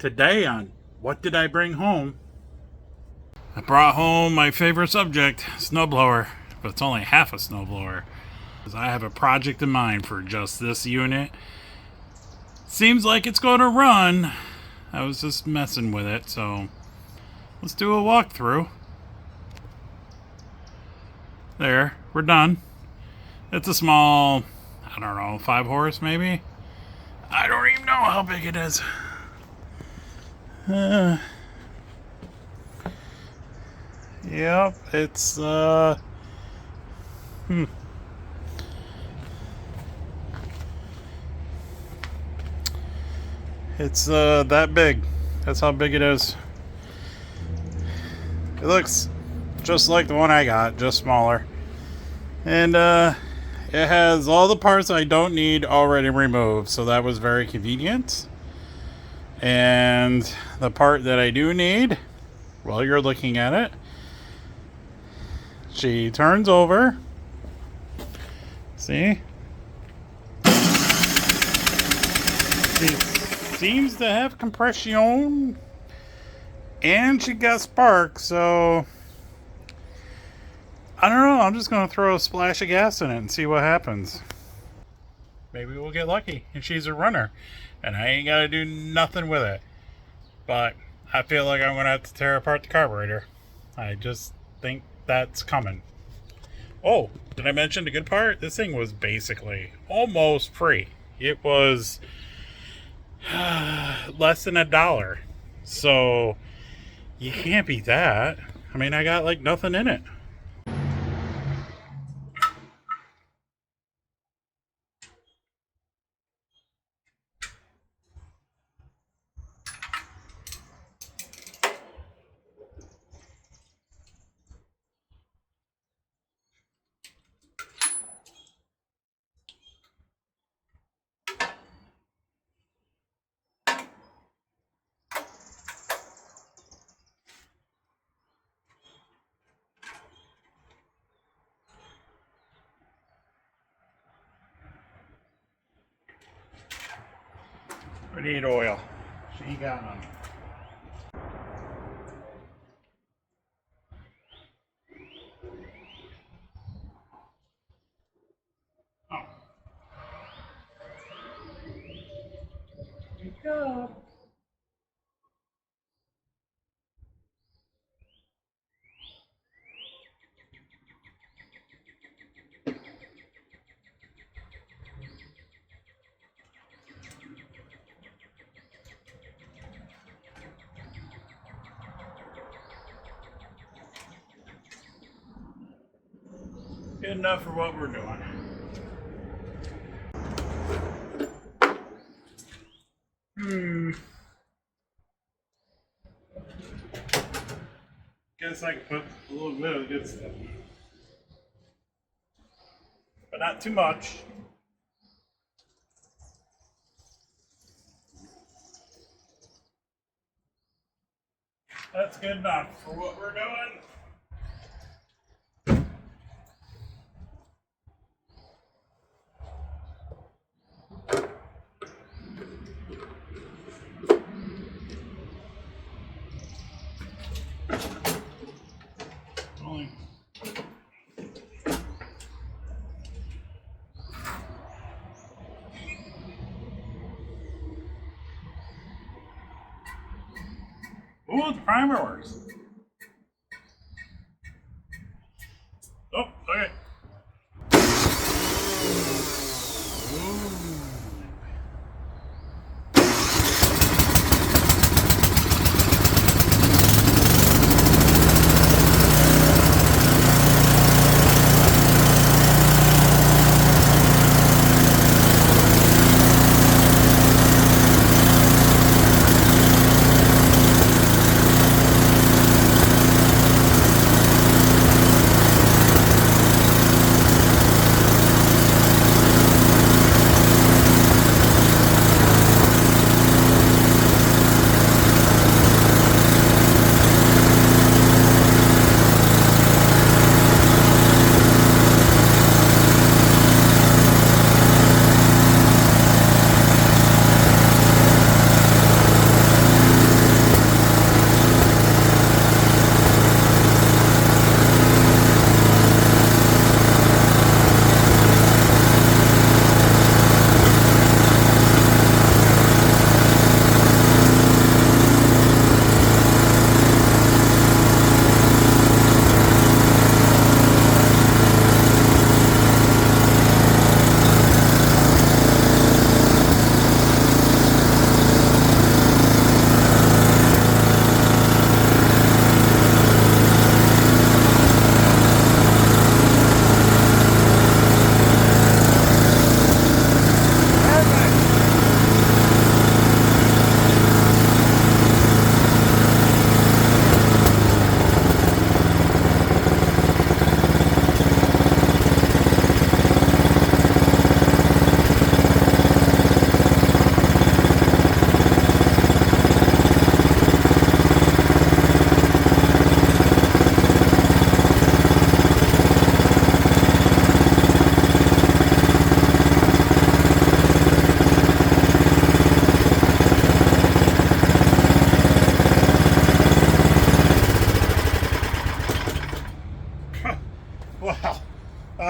Today on What Did I Bring Home? I brought home my favorite subject, snowblower, but it's only half a snowblower. Because I have a project in mind for just this unit. Seems like it's going to run. I was just messing with it, so let's do a walkthrough. There, we're done. It's a small, I don't know, 5 horse maybe? I don't even know how big it is. Yep, it's It's that big. That's how big it is. It looks just like the one I got, just smaller. And it has all the parts I don't need already removed, so that was very convenient. And the part that I do need, while you're looking at it, she turns over. See? She seems to have compression, and she got sparks, so I don't know. I'm just going to throw a splash of gas in it and see what happens. Maybe we'll get lucky and she's a runner and I ain't got to do nothing with it. But I feel like I'm going to have to tear apart the carburetor. I just think that's coming. Oh, did I mention the good part? This thing was basically almost free. It was less than $1. So you can't beat that. I mean, I got like nothing in it. We need oil. She ain't got none. Oh. Here we go. Good enough for what we're doing. Guess I can put a little bit of good stuff, but not too much. That's good enough for what we're doing. Only ooh, the primer works. Oh, okay.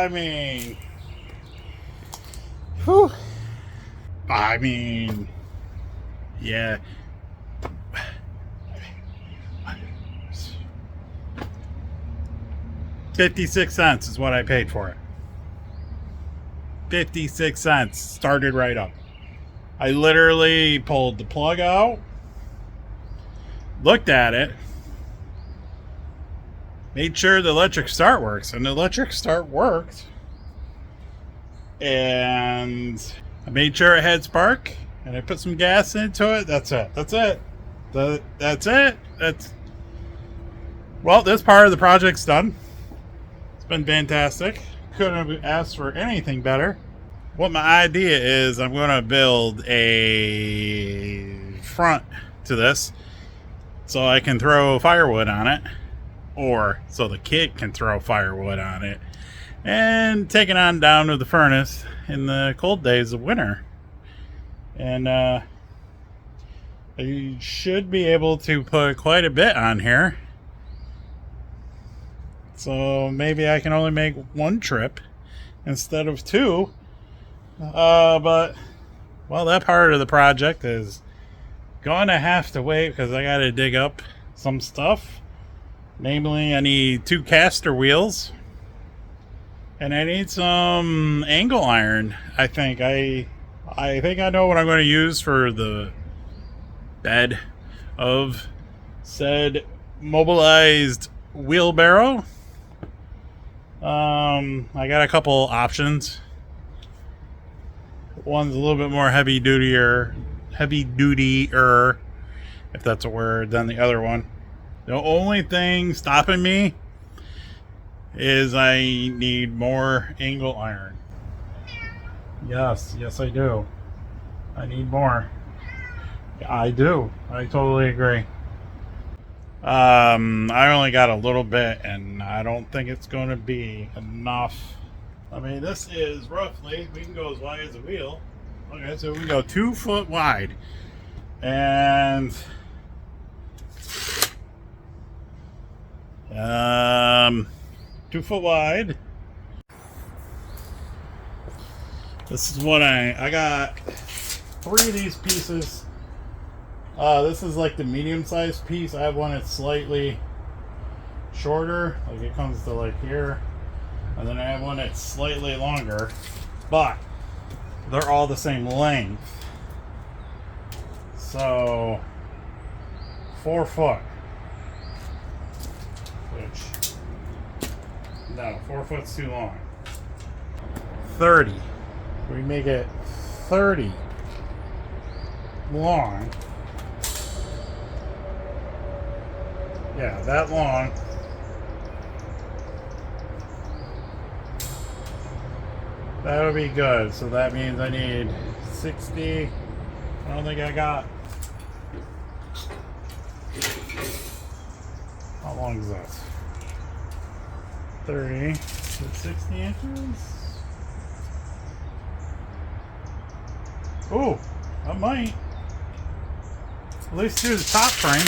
I mean, whew. I mean, yeah. 56 cents is what I paid for it. 56 cents. Started right up. I literally pulled the plug out, looked at it, made sure the electric start works, and the electric start worked. And I made sure it had spark, and I put some gas into it. That's it. That's it. That's it. Well, this part of the project's done. It's been fantastic. Couldn't have asked for anything better. What my idea is, I'm going to build a front to this so I can throw firewood on it, or so the kid can throw firewood on it, and take it on down to the furnace in the cold days of winter. And I should be able to put quite a bit on here, so maybe I can only make one trip instead of two. But well, that part of the project is gonna have to wait because I gotta dig up some stuff. Namely, I need 2 caster wheels, and I need some angle iron. I think I know what I'm going to use for the bed of said mobilized wheelbarrow. I got a couple options. One's a little bit more heavy dutier, if that's a word, than the other one. The only thing stopping me is I need more angle iron. Yes, I do. I need more. I do. I totally agree. I only got a little bit, and I don't think it's going to be enough. I mean, this is roughly, we can go as wide as a wheel. Okay, so we can go 2 foot wide. And 2 foot wide. This is what I got 3 of these pieces. This is like the medium-sized piece. I have one that's slightly shorter, like it comes to like here. And then I have one that's slightly longer, but they're all the same length. So 4 foot. Which, no, 4 foot's too long. 30. We make it 30 long. Yeah, that long. That would be good. So that means I need 60. I don't think I got. How long is this? 30 to 60 inches. Oh, I might. At least through the top frame.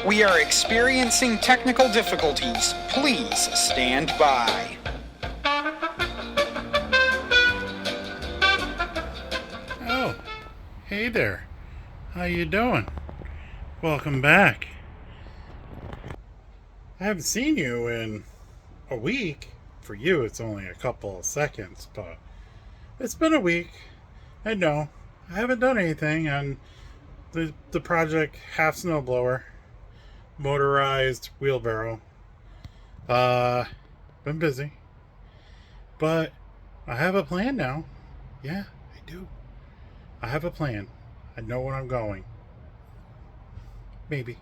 We are experiencing technical difficulties. Please stand by. Oh, hey there. How you doing? Welcome back. I haven't seen you in a week. For you, it's only a couple of seconds, but it's been a week. I know. I haven't done anything on the project half snowblower, motorized wheelbarrow. Been busy. But I have a plan now. Yeah, I do. I have a plan. I know where I'm going. Maybe.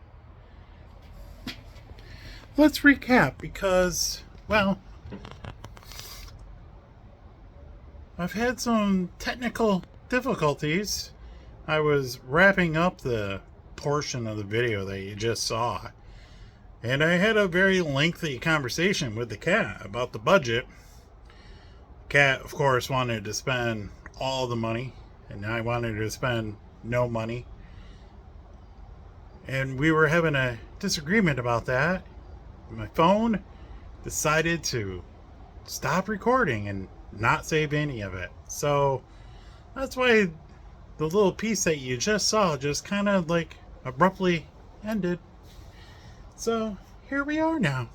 Let's recap because, well, I've had some technical difficulties. I was wrapping up the portion of the video that you just saw, and I had a very lengthy conversation with the cat about the budget. Cat, of course, wanted to spend all the money, and I wanted to spend no money. And we were having a disagreement about that. My phone decided to stop recording and not save any of it. So that's why the little piece that you just saw just kind of like abruptly ended. So here we are now.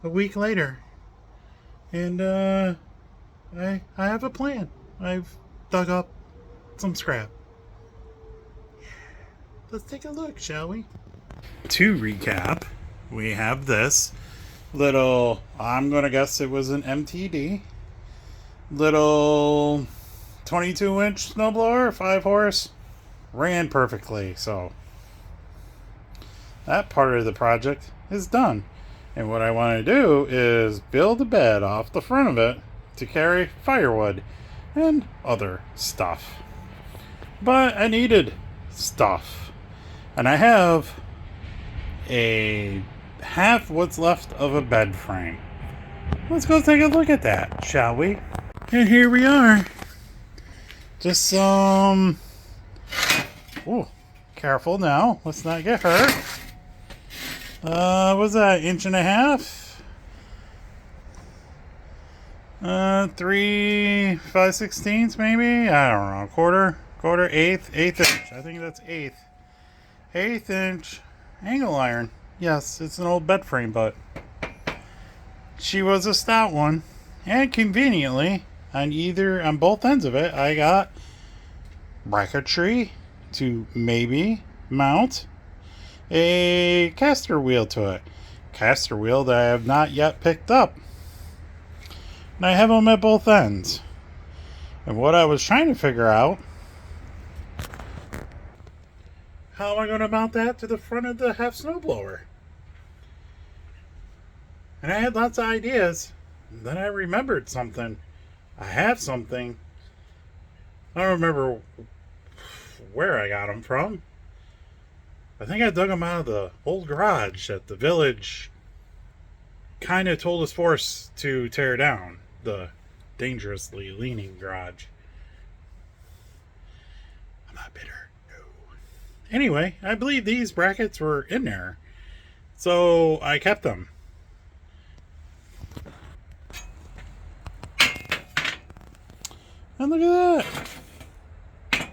A week later. And I have a plan. I've dug up some scrap. Let's take a look, shall we? To recap, we have this little, I'm gonna guess it was an MTD, little 22-inch snowblower, 5-horse, ran perfectly. So that part of the project is done. And what I want to do is build a bed off the front of it to carry firewood and other stuff. But I needed stuff. And I have a half what's left of a bed frame. Let's go take a look at that, shall we? And here we are. Just some... Ooh, careful now. Let's not get hurt. What's that, 1.5 inches? 3 5/16 maybe? I don't know. Quarter, eighth inch. I think that's eighth inch angle iron. Yes, it's an old bed frame, but she was a stout one. And conveniently, on both ends of it, I got bracketry to maybe mount a caster wheel to it. Caster wheel that I have not yet picked up. And I have them at both ends. And what I was trying to figure out, how am I going to mount that to the front of the half snowblower? And I had lots of ideas. And then I remembered something. I have something. I don't remember where I got them from. I think I dug them out of the old garage that the village kind of told us forced to tear down. The dangerously leaning garage. I'm not bitter. No. Anyway, I believe these brackets were in there. So I kept them. And look at that.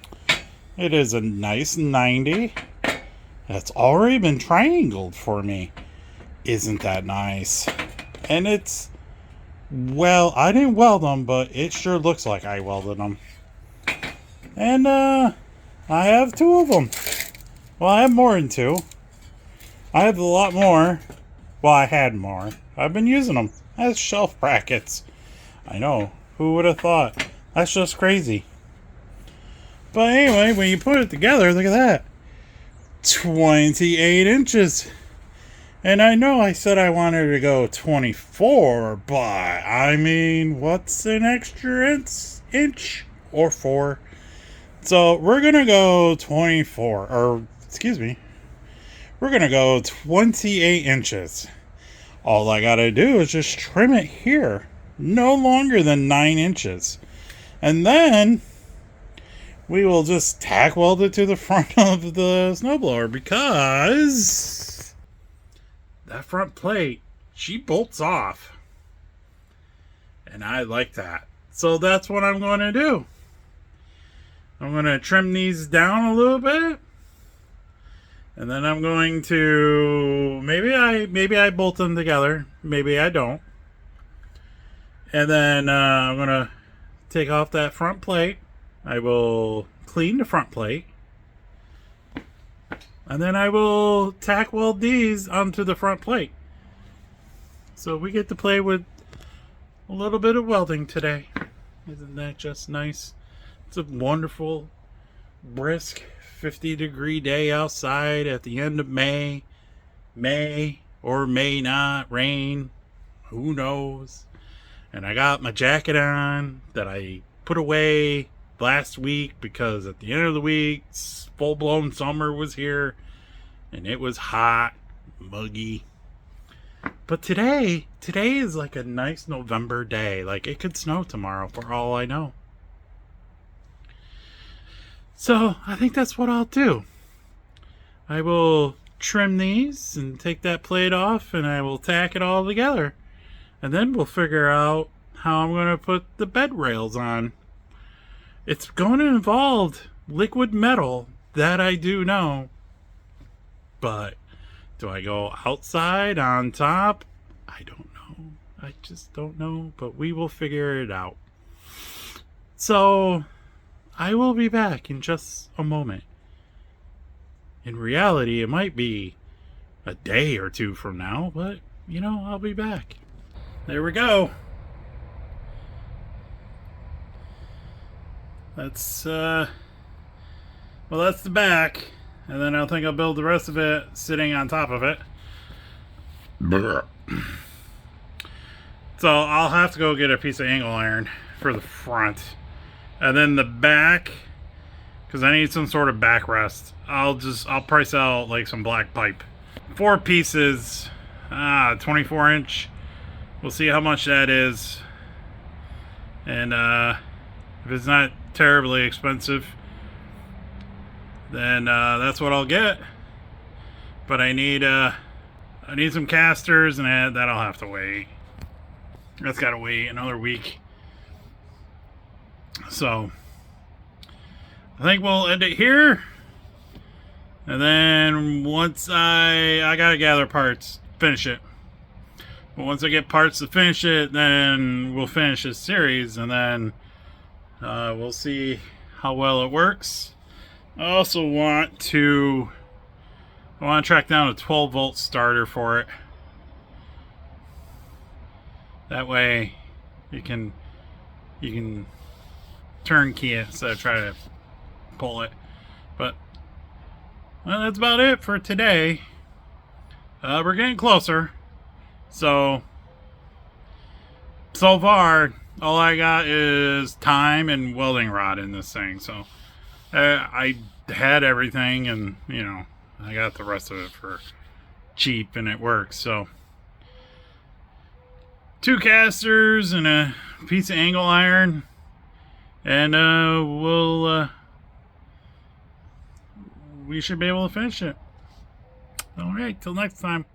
It is a nice 90. That's already been triangled for me. Isn't that nice? And it's, well, I didn't weld them, but it sure looks like I welded them. And I have 2 of them. Well, I have more than 2. I have a lot more. Well, I had more. I've been using them as shelf brackets. I know. Who would have thought? That's just crazy. But anyway, when you put it together, look at that. 28 inches. And I know I said I wanted to go 24, but I mean, what's an extra inch or 4? So we're going to go 24, or excuse me, we're going to go 28 inches. All I got to do is just trim it here. No longer than 9 inches. And then we will just tack weld it to the front of the snowblower, because that front plate, she bolts off. And I like that. So that's what I'm going to do. I'm going to trim these down a little bit. And then I'm going to, maybe I bolt them together. Maybe I don't. And then I'm going to take off that front plate. I will clean the front plate. And then I will tack weld these onto the front plate. So we get to play with a little bit of welding today. Isn't that just nice? It's a wonderful, brisk, 50-degree day outside at the end of May. May or may not rain. Who knows? And I got my jacket on that I put away last week because at the end of the week, full-blown summer was here and it was hot, muggy. But today is like a nice November day. Like, it could snow tomorrow for all I know. So I think that's what I'll do. I will trim these and take that plate off, and I will tack it all together. And then we'll figure out how I'm going to put the bed rails on. It's going to involve liquid metal, that I do know. But do I go outside on top? I don't know. I just don't know. But we will figure it out. So I will be back in just a moment. In reality, it might be a day or two from now, but you know, I'll be back. There we go. That's well, that's the back, and then I think I'll build the rest of it sitting on top of it. So I'll have to go get a piece of angle iron for the front, and then the back, because I need some sort of backrest. I'll price out like some black pipe, 4 pieces, 24-inch. We'll see how much that is, and if it's not terribly expensive, then that's what I'll get. But I need some casters, and that'll have to wait. That's gotta wait another week. So I think we'll end it here, and then once I gotta gather parts, finish it. But once I get parts to finish it, then we'll finish this series, and then we'll see how well it works. I also want to track down a 12-volt starter for it. That way you can turnkey it instead of trying to pull it. But well, that's about it for today. We're getting closer. So far, all I got is time and welding rod in this thing. So I had everything, and you know, I got the rest of it for cheap, and it works. So 2 casters and a piece of angle iron, and we should be able to finish it. All right, till next time.